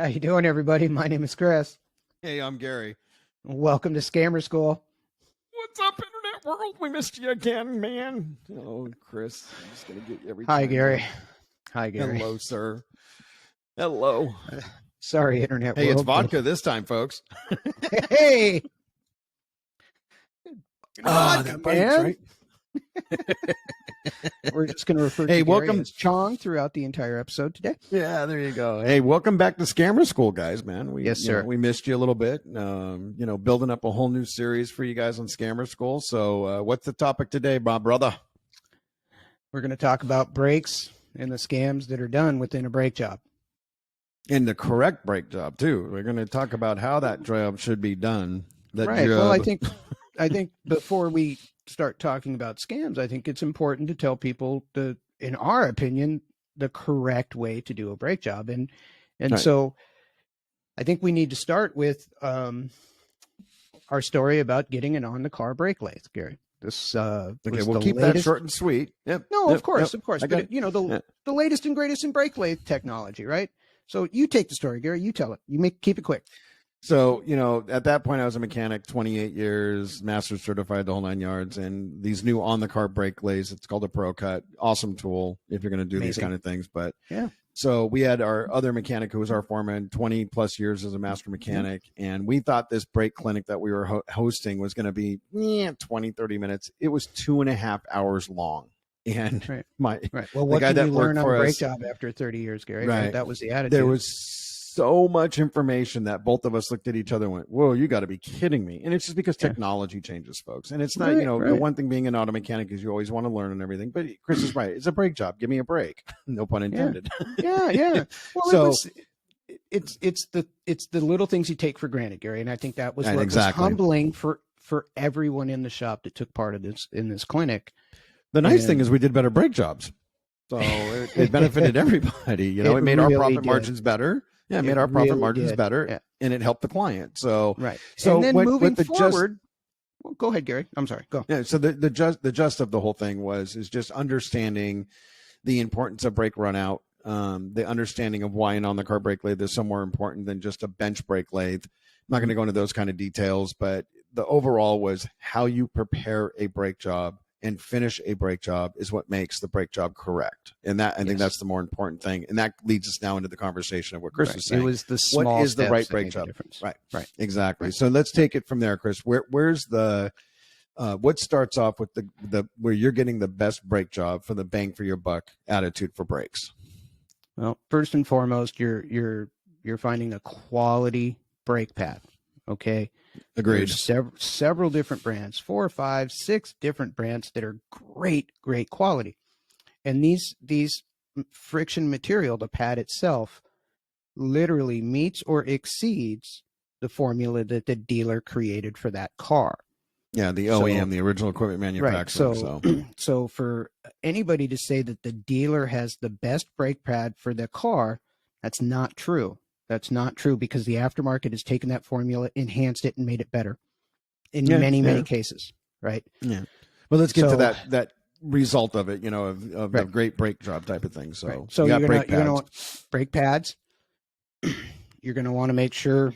How you doing, everybody? My name is Chris. Hey, I'm Gary. Welcome to Scammer School. What's up, Internet world? We missed you again, man. Oh, Chris, I'm just gonna get you every Hi, time. Gary. Bud. Hi, Gary. Hello, sir. Hello. Sorry, Internet Hey, world. it's vodka this time, folks. Hey, Vodka, that man. man. Right? We're just going to refer to Hey, Gary welcome. as Chong throughout the entire episode today. Yeah, there you go. Hey, welcome back to Scammer School, guys. Man, Yes, sir. We missed you a little bit. Building up a whole new series for you guys on Scammer School. So, what's the topic today, my brother? We're going to talk about brakes and the scams that are done within a brake job. And the correct brake job too. We're going to talk about how that job should be done. Right. Job. Well, I think before we start talking about scams, I think it's important to tell people in our opinion, the correct way to do a brake job. And right. So I think we need to start with our story about getting an on-the-car brake lathe, Gary. This okay, we'll keep that short and sweet. Yep. No, yep, of course. But the latest and greatest in brake lathe technology, right? So you take the story, Gary. You tell it. Keep it quick. So, at that point I was a mechanic, 28 years, master's certified, the whole 9 yards, and these new on-the-car brake lathes, it's called a Pro Cut, awesome tool if you're going to do these kind of things. But yeah. So we had our other mechanic who was our foreman, 20 plus years as a master mechanic. Mm-hmm. And we thought this brake clinic that we were hosting was going to be 20, 30 minutes. It was 2.5 hours long. And right. Well, what can you learn on a brake job after 30 years, Gary? Right. That was the attitude. There was so much information that both of us looked at each other and went, whoa, you got to be kidding me. And it's just because technology changes, folks. And it's not, the one thing being an auto mechanic is you always want to learn and everything. But Chris is right. It's a brake job. Give me a break. No pun intended. Yeah. Well, it's the little things you take for granted, Gary. And I think that was what was humbling for everyone in the shop that took part of this in this clinic. The nice thing is we did better brake jobs. So it benefited everybody. It made our profit margins better. Yeah, it made our profit margins better, and it helped the client. So right. So and then moving forward, well, go ahead, Gary. I'm sorry. Go. Yeah. So the gist of the whole thing is just understanding the importance of brake run out, the understanding of why an on-the-car brake lathe is so more important than just a bench brake lathe. I'm not going to go into those kind of details, but the overall was how you prepare a brake job and finish a brake job is what makes the brake job correct. And that I think that's the more important thing. And that leads us now into the conversation of what Chris was saying. It was the small what is the right brake job? Right. Exactly. Right. So let's take it from there, Chris. Where's the what starts off with the where you're getting the best brake job for the bang for your buck attitude for brakes? Well, first and foremost, you're finding a quality brake pad. Okay. Agreed. There's several different brands, 4, 5, 6 different brands that are great quality. And these friction material, the pad itself, literally meets or exceeds the formula that the dealer created for that car. Yeah, the OEM, the original equipment manufacturer. Right. So for anybody to say that the dealer has the best brake pad for the car, that's not true. That's not true because the aftermarket has taken that formula, enhanced it, and made it better in many cases, right? Yeah. Well, let's get to that result of it, of a great brake job type of thing. So, you're going to want brake pads. You're going to want to make sure,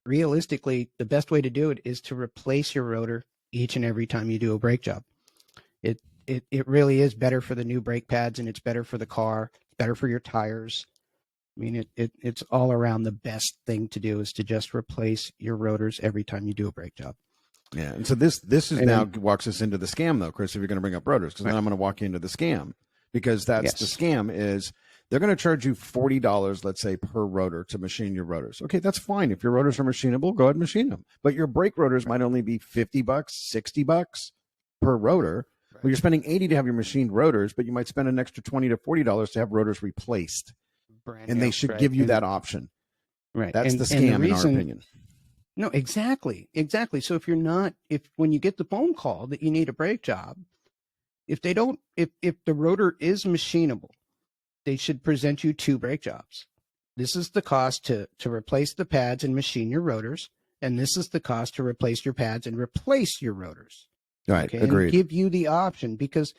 realistically, the best way to do it is to replace your rotor each and every time you do a brake job. It really is better for the new brake pads, and it's better for the car. It's better for your tires. I mean, it's all around the best thing to do is to just replace your rotors every time you do a brake job. Yeah, and so this is now walks us into the scam, though, Chris, if you're going to bring up rotors, because then I'm going to walk you into the scam, because that's the scam is they're going to charge you $40, let's say, per rotor to machine your rotors. Okay, that's fine. If your rotors are machinable, go ahead and machine them. But your brake rotors might only be $50, $60 per rotor. Right. Well, you're spending $80 to have your machined rotors, but you might spend an extra $20 to $40 to have rotors replaced. And they should give you that option. Right. That's the scam in our opinion. No, exactly. So if when you get the phone call that you need a brake job, if the rotor is machinable, they should present you 2 brake jobs. This is the cost to replace the pads and machine your rotors. And this is the cost to replace your pads and replace your rotors. Right. Okay? Agreed. And give you the option, because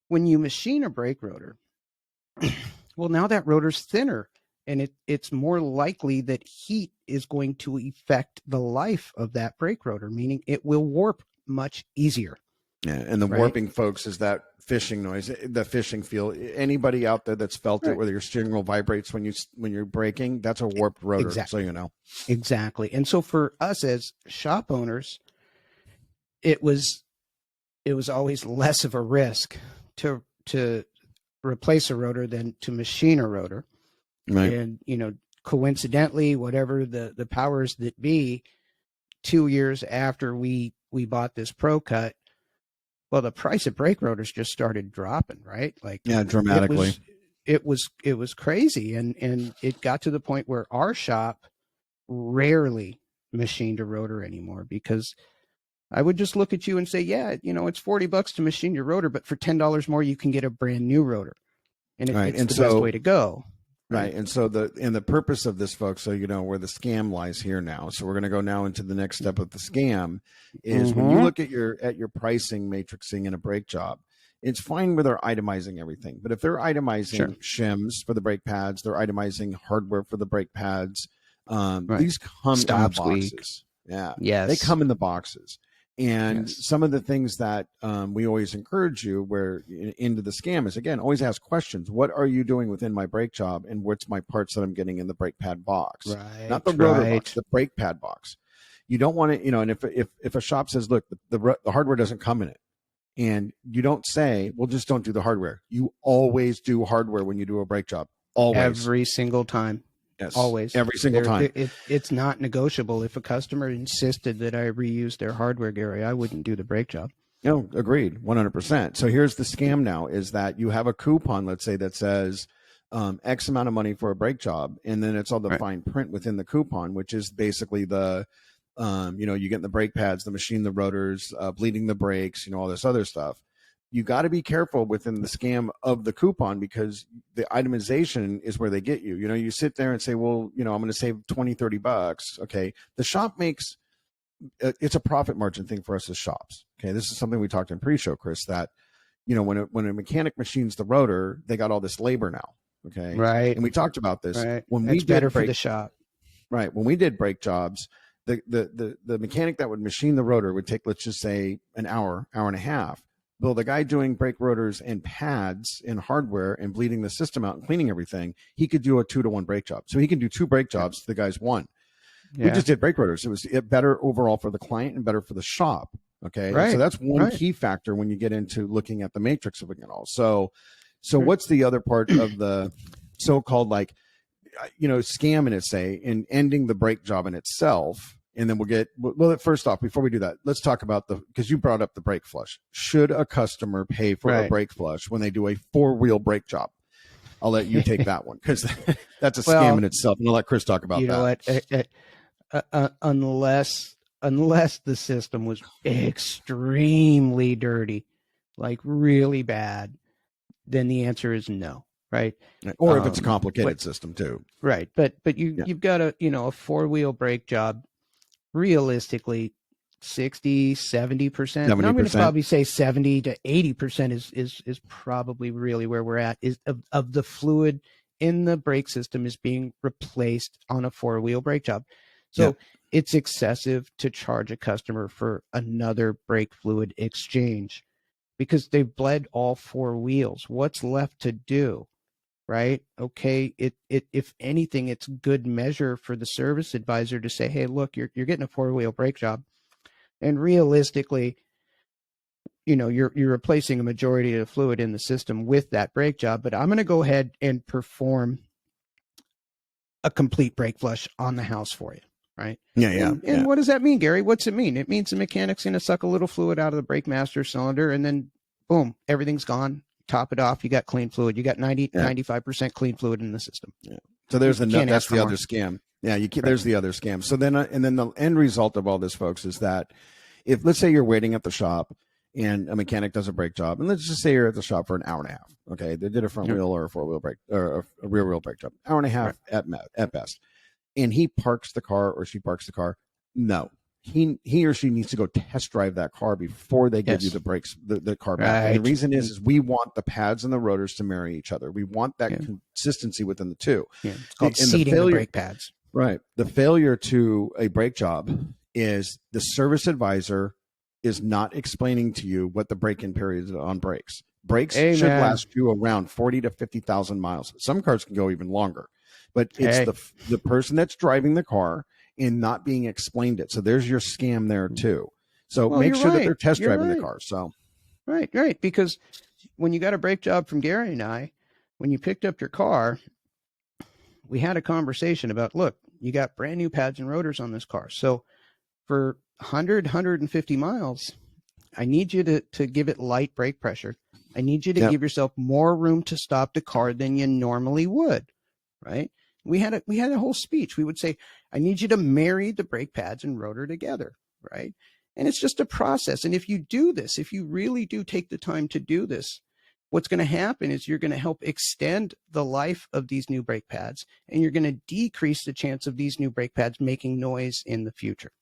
when you machine a brake rotor, well, now that rotor's thinner and it's more likely that heat is going to affect the life of that brake rotor, meaning it will warp much easier. Yeah, and the warping, folks, is that fishing noise, the fishing feel. Anybody out there that's felt it, whether your steering wheel vibrates when you're braking, that's a warped rotor. Exactly. So you know. Exactly. And so for us as shop owners, it was always less of a risk to replace a rotor than to machine a rotor. Right. And coincidentally, whatever the powers that be, 2 years after we bought this Pro Cut, well, the price of brake rotors just started dropping, right? Like, yeah, dramatically. It was crazy, and it got to the point where our shop rarely machined a rotor anymore, because I would just look at you and say, yeah, it's $40 to machine your rotor, but for $10 more, you can get a brand new rotor, and it's the best way to go. Right. And so the purpose of this, folks, so you know where the scam lies here now. So we're going to go now into the next step of the scam is when you look at your pricing matrixing in a brake job, it's fine where they're itemizing everything. But if they're itemizing shims for the brake pads, they're itemizing hardware for the brake pads, these come in the boxes. Yeah. Yes. They come in the boxes. And some of the things that we always encourage you where into the scam is, again, always ask questions. What are you doing within my brake job, and what's my parts that I'm getting in the brake pad box? Right, not the rotor box, the brake pad box. You don't want to, and if a shop says, look, the hardware doesn't come in it, and you don't say, well, just don't do the hardware. You always do hardware when you do a brake job. Always. Every single time. Yes, always. Every single time. It's not negotiable. If a customer insisted that I reuse their hardware, Gary, I wouldn't do the brake job. No, agreed, 100%. So here's the scam now is that you have a coupon, let's say, that says X amount of money for a brake job, and then it's all the fine print within the coupon, which is basically the, you get the brake pads, the machine, the rotors, bleeding the brakes, all this other stuff. You got to be careful within the scam of the coupon, because the itemization is where they get you. You sit there and say, well, I'm going to save $20-$30. Okay. The shop makes, it's a profit margin thing for us as shops. Okay. This is something we talked in pre-show, Chris, that, when a mechanic machines the rotor, they got all this labor now. Okay. Right. And we talked about this when we did better for the shop. Right. When we did brake jobs, the mechanic that would machine the rotor would take, let's just say, an hour and a half. Well, the guy doing brake rotors and pads and hardware and bleeding the system out and cleaning everything, he could do a 2-to-1 brake job. So he can do 2 brake jobs. The guy's 1. Yeah. We just did brake rotors. It was better overall for the client and better for the shop. Okay. Right. So that's one key factor when you get into looking at the matrix of it all. So what's the other part of the so-called scam in it, say, in ending the brake job in itself? And then first off, before we do that, let's talk about because you brought up the brake flush. Should a customer pay for a brake flush when they do a 4-wheel brake job? I'll let you take that one, because that's a scam in itself. And I'll let Chris talk about that. Unless the system was extremely dirty, like really bad, then the answer is no. Right. Or if it's a complicated system too. Right. But you've got a 4-wheel brake job. Realistically, 60-70%. I'm going to probably say 70 to 80% is probably really where we're at, is of the fluid in the brake system is being replaced on a 4-wheel brake job. So it's excessive to charge a customer for another brake fluid exchange, because they've bled all 4 wheels. What's left to do? Right. Okay. If anything, it's good measure for the service advisor to say, hey, look, you're getting a 4-wheel brake job, and realistically, you're replacing a majority of the fluid in the system with that brake job, but I'm going to go ahead and perform a complete brake flush on the house for you. Right. Yeah. And what does that mean, Gary? What's it mean? It means the mechanic's going to suck a little fluid out of the brake master cylinder, and then boom, everything's gone. Top it off, you got clean fluid. You got 95% clean fluid in the system. Yeah. So there's that's the other scam. Yeah, there's the other scam. So then the end result of all this, folks, is that if, let's say, you're waiting at the shop and a mechanic does a brake job, and let's just say you're at the shop for an hour and a half. Okay, they did a front wheel or a 4-wheel brake or a rear wheel brake job, hour and a half at best, and he parks the car or she parks the car. No, he or she needs to go test drive that car before they give you the brakes, the car back. And the reason is we want the pads and the rotors to marry each other. We want that consistency within the two. Yeah. It's called seating the brake pads. Right. The failure to a brake job is the service advisor is not explaining to you what the break-in period is on brakes. Brakes should last you around 40 to 50,000 miles. Some cars can go even longer, but it's the person that's driving the car and not being explained it. So there's your scam there too. So make sure that they're test driving the car. So right. Because when you got a brake job from Gary and I, when you picked up your car, we had a conversation about, look, you got brand new pads and rotors on this car. So for 150 miles, I need you to give it light brake pressure. I need you to give yourself more room to stop the car than you normally would, right? We had a whole speech. We would say, I need you to marry the brake pads and rotor together, right? And it's just a process. And if you do this, if you really do take the time to do this, what's going to happen is you're going to help extend the life of these new brake pads, and you're going to decrease the chance of these new brake pads making noise in the future.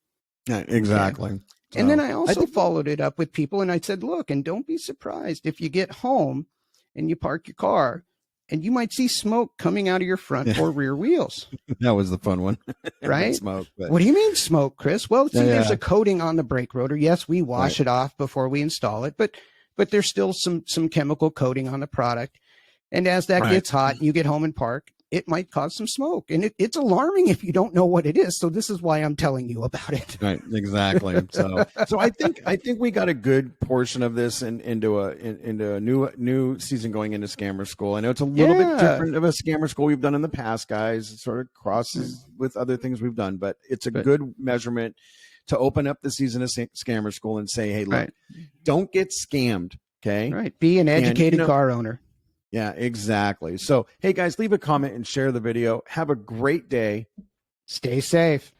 Yeah, exactly. Okay? And then I also followed it up with people, and I said, look, and don't be surprised if you get home and you park your car and you might see smoke coming out of your front or rear wheels. That was the fun one. Right? Smoke. But... What do you mean smoke, Chris? Well, see, there's a coating on the brake rotor. Yes, we wash it off before we install it, but there's still some chemical coating on the product. And as that gets hot and you get home and park, it might cause some smoke. And it's alarming if you don't know what it is. So this is why I'm telling you about it. Right, exactly. So I think we got a good portion of this into a new season going into Scammer Skool. I know it's a little bit different of a Scammer Skool we've done in the past, guys. It sort of crosses with other things we've done, but it's a good measurement to open up the season of Scammer Skool and say, hey, look, don't get scammed. Okay. Right. Be an educated car owner. Yeah, exactly. So, hey guys, leave a comment and share the video. Have a great day. Stay safe.